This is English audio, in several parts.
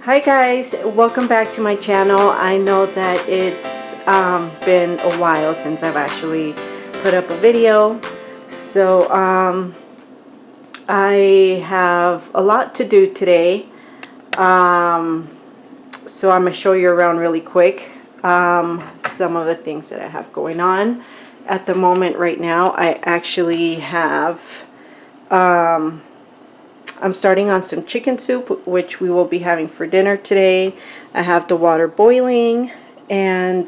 Hi guys, welcome back to my channel. I know that it's been a while since I've actually put up a video. So I have a lot to do today. So I'm going to show you around really quick some of the things that I have going on. At the moment right now, I actually have I'm starting on some chicken soup, which we will be having for dinner today. I have the water boiling, and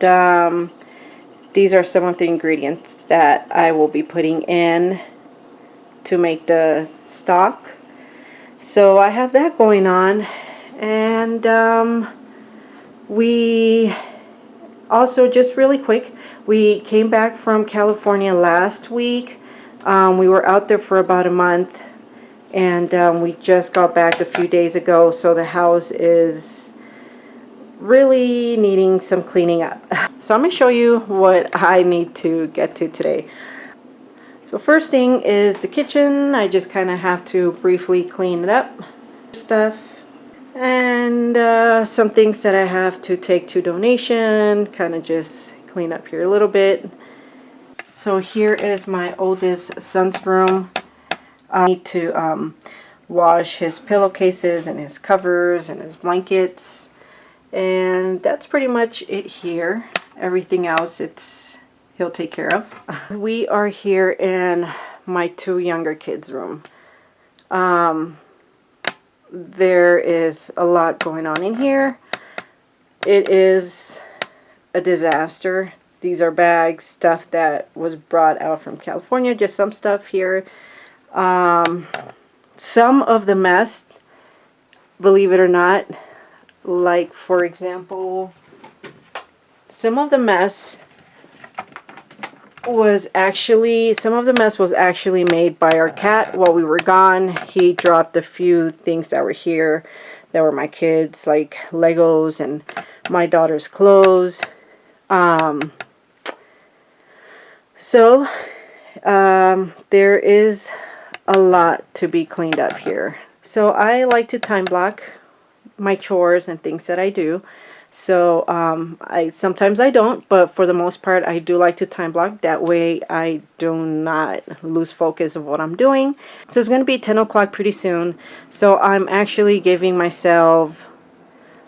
these are some of the ingredients that I will be putting in to make the stock. So I have that going on, and we also, just really quick, we came back from California last week. We were out there for about a month. And we just got back a few days ago, so the house is really needing some cleaning up. So I'm going to show you what I need to get to today. So first thing is the kitchen. I just kind of have to briefly clean it up. Stuff. And some things that I have to take to donation. Kind of just clean up here a little bit. So here is my oldest son's room. I need to wash his pillowcases and his covers and his blankets, and that's pretty much it here. Everything else he'll take care of. We are here in my two younger kids' room. There is a lot going on in here. It is a disaster. These are bags, stuff that was brought out from California, just some stuff here. Some of the mess, believe it or not, like for example, some of the mess was actually made by our cat while we were gone. He dropped a few things that were here that were my kids, like Legos and my daughter's clothes. There is a lot to be cleaned up here. So I like to time block my chores and things that I do. So sometimes I don't, but for the most part I do like to time block. That way I do not lose focus of what I'm doing. So it's going to be 10 o'clock pretty soon. So I'm actually giving myself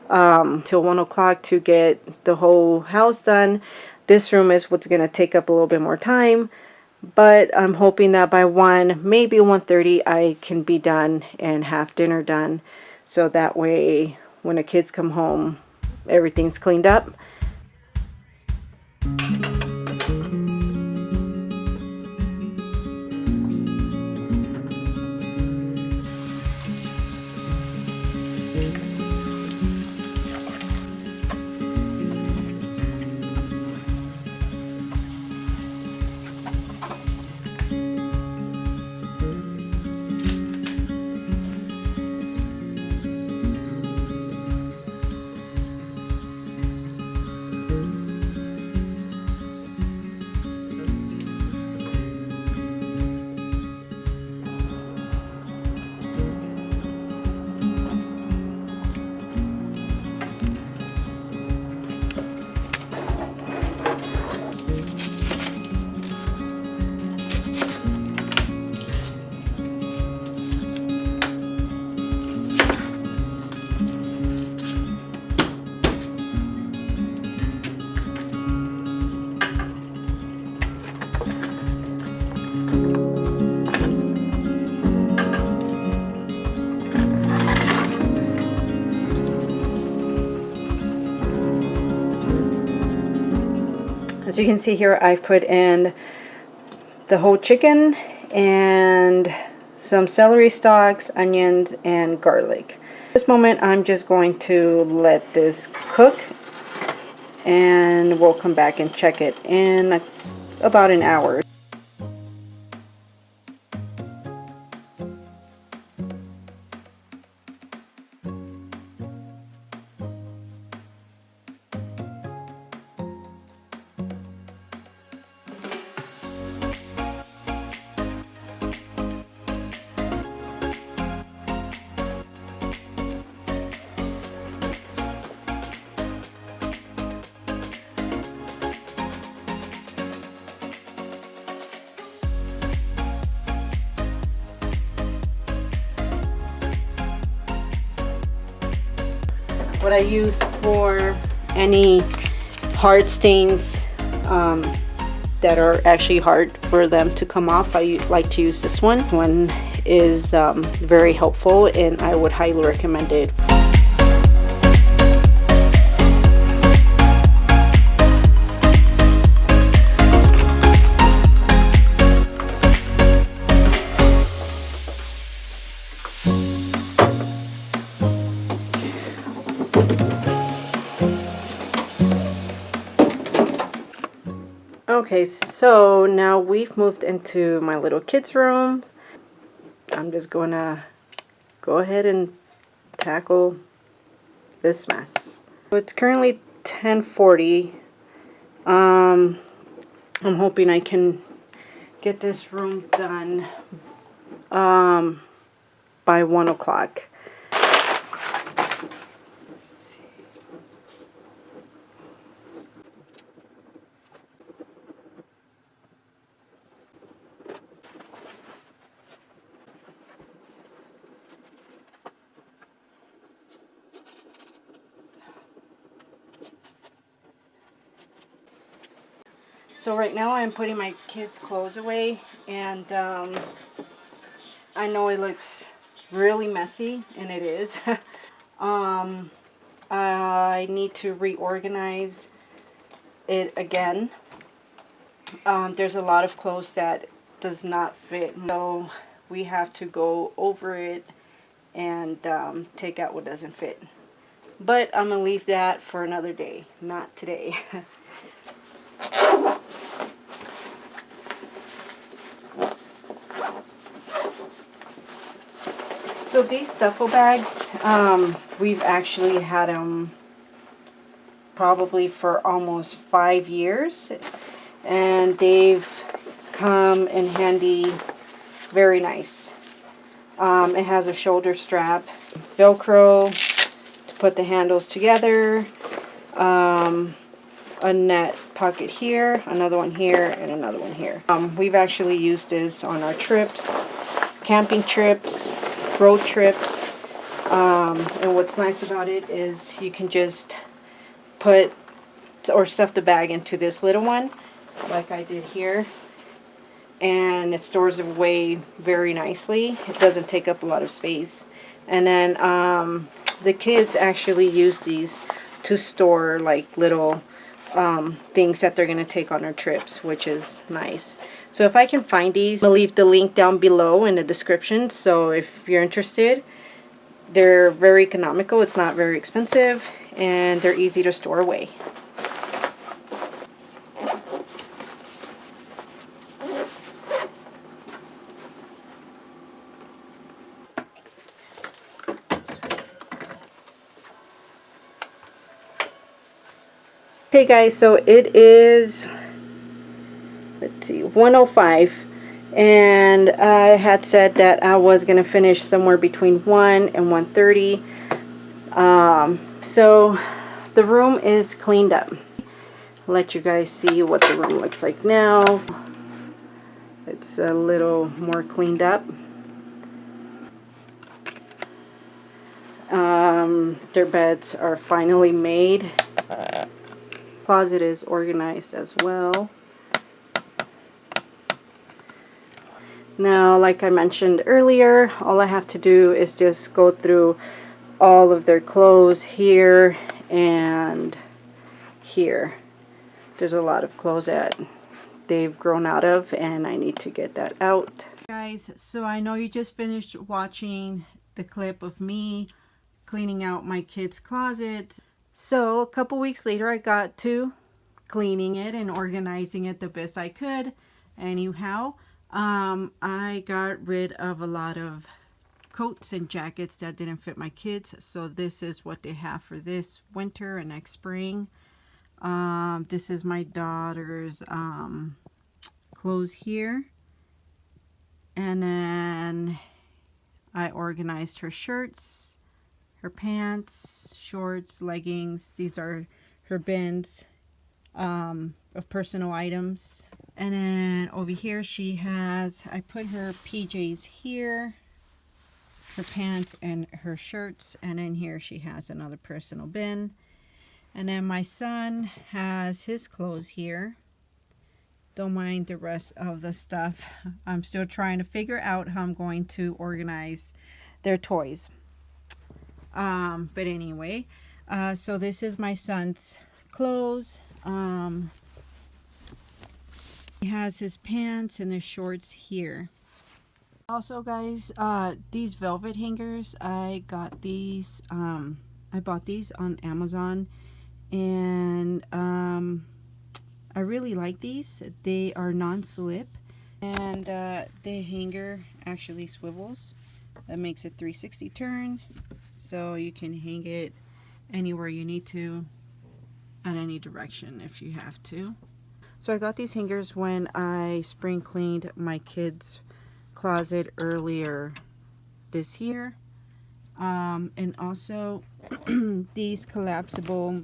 till 1 o'clock to get the whole house done. This room is what's going to take up a little bit more time. But I'm hoping that by 1, maybe 1:30, I can be done and have dinner done. So that way, when the kids come home, everything's cleaned up. As you can see here, I've put in the whole chicken and some celery stalks, onions, and garlic. At this moment, I'm just going to let this cook, and we'll come back and check it in about an hour. what I use for any hard stains that are actually hard for them to come off. I like to use this one. One is very helpful, and I would highly recommend it. Okay, so now we've moved into my little kids' room. I'm just gonna go ahead and tackle this mess. So it's currently 10:40. I'm hoping I can get this room done by 1 o'clock. So right now I'm putting my kids' clothes away, and I know it looks really messy, and it is. I need to reorganize it again. There's a lot of clothes that does not fit, so we have to go over it and take out what doesn't fit. But I'm gonna leave that for another day, not today. So these duffel bags, we've actually had them probably for almost 5 years, and they've come in handy, very nice. It has a shoulder strap, Velcro to put the handles together, a net pocket here, another one here, and another one here. We've actually used this on our trips, camping trips, road trips, and what's nice about it is you can just put or stuff the bag into this little one like I did here, and it stores it away very nicely. It doesn't take up a lot of space. And then the kids actually use these to store like little things that they're going to take on our trips, which is nice. So if I can find these, I'll leave the link down below in the description. So if you're interested, they're very economical. It's not very expensive, and they're easy to store away. Okay guys, so it is, let's see, 1:05, and I had said that I was going to finish somewhere between 1 and 1:30. So the room is cleaned up. I'll let you guys see what the room looks like now. It's a little more cleaned up. Their beds are finally made. Closet is organized as well. Now, like I mentioned earlier, all I have to do is just go through all of their clothes here and here. There's a lot of clothes that they've grown out of, and I need to get that out. Guys, so I know you just finished watching the clip of me cleaning out my kids' closets. So a couple weeks later, I got to cleaning it and organizing it the best I could. Anyhow, I got rid of a lot of coats and jackets that didn't fit my kids. So this is what they have for this winter and next spring. This is my daughter's clothes here. And then I organized her shirts, her pants, shorts, leggings. These are her bins of personal items. And then over here she has, I put her PJs here. her pants and her shirts, and in here she has another personal bin. And then my son has his clothes here. Don't mind the rest of the stuff. I'm still trying to figure out how I'm going to organize their toys. But anyway, so this is my son's clothes. He has his pants and his shorts here. Also, guys, these velvet hangers, I got these, I bought these on Amazon, and I really like these. They are non-slip, and the hanger actually swivels. That makes a 360 turn, so you can hang it anywhere you need to, at any direction if you have to. So I got these hangers when I spring cleaned my kids' closet earlier this year. And also these collapsible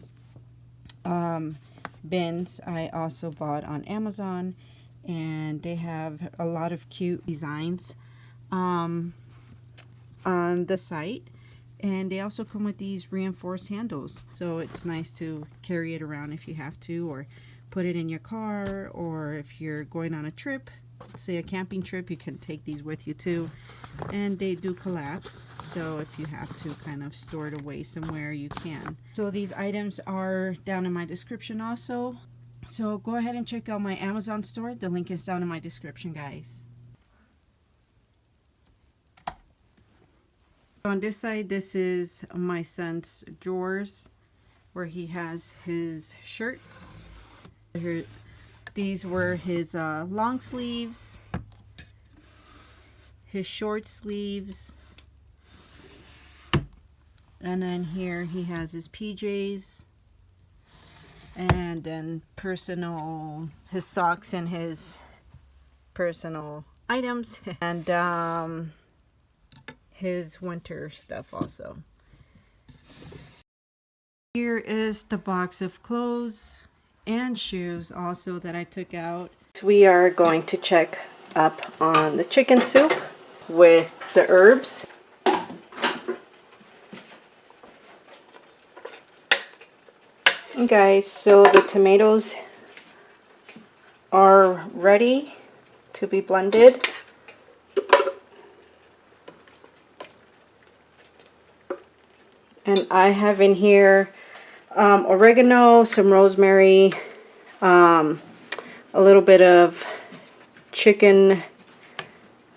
bins I also bought on Amazon, and they have a lot of cute designs on the site, and they also come with these reinforced handles, so it's nice to carry it around if you have to, or put it in your car, or if you're going on a trip, say a camping trip, you can take these with you too. And they do collapse, so if you have to kind of store it away somewhere, you can. So these items are down in my description also, so go ahead and check out my Amazon store. The link is down in my description, guys. On this side, this is my son's drawers where he has his shirts. Here, these were his long sleeves, his short sleeves, and then here he has his PJs, and then his socks and his personal items, and his winter stuff also. Here is the box of clothes and shoes also that I took out. We are going to check up on the chicken soup with the herbs. And guys, so the tomatoes are ready to be blended. And I have in here oregano, some rosemary, a little bit of chicken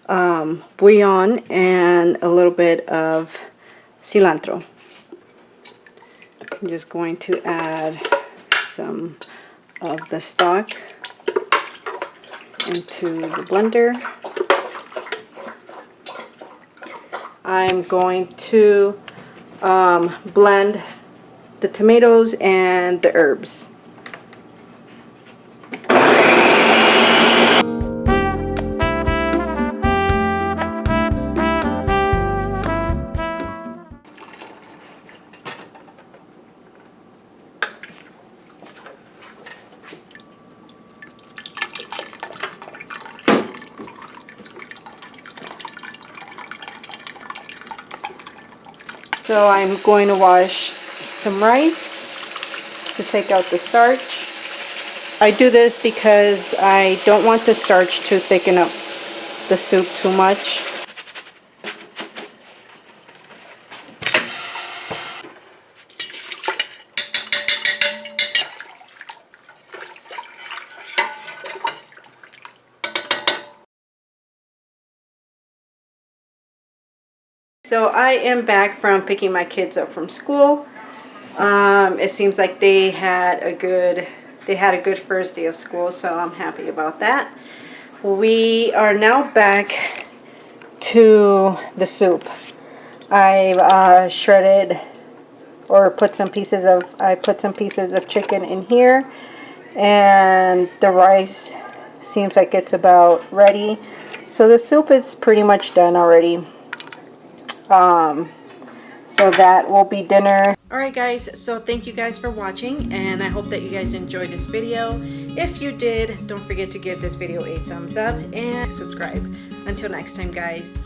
bouillon, and a little bit of cilantro. I'm just going to add some of the stock into the blender. I'm going to blend the tomatoes and the herbs. So I'm going to wash some rice to take out the starch. I do this because I don't want the starch to thicken up the soup too much. So I am back from picking my kids up from school. It seems like they had a good first day of school, so I'm happy about that. We are now back to the soup. I shredded or put some pieces of chicken in here, and the rice seems like it's about ready. So the soup is pretty much done already. So that will be dinner. Alright guys, so thank you guys for watching, and I hope that you guys enjoyed this video. If you did, don't forget to give this video a thumbs up and subscribe. Until next time, guys.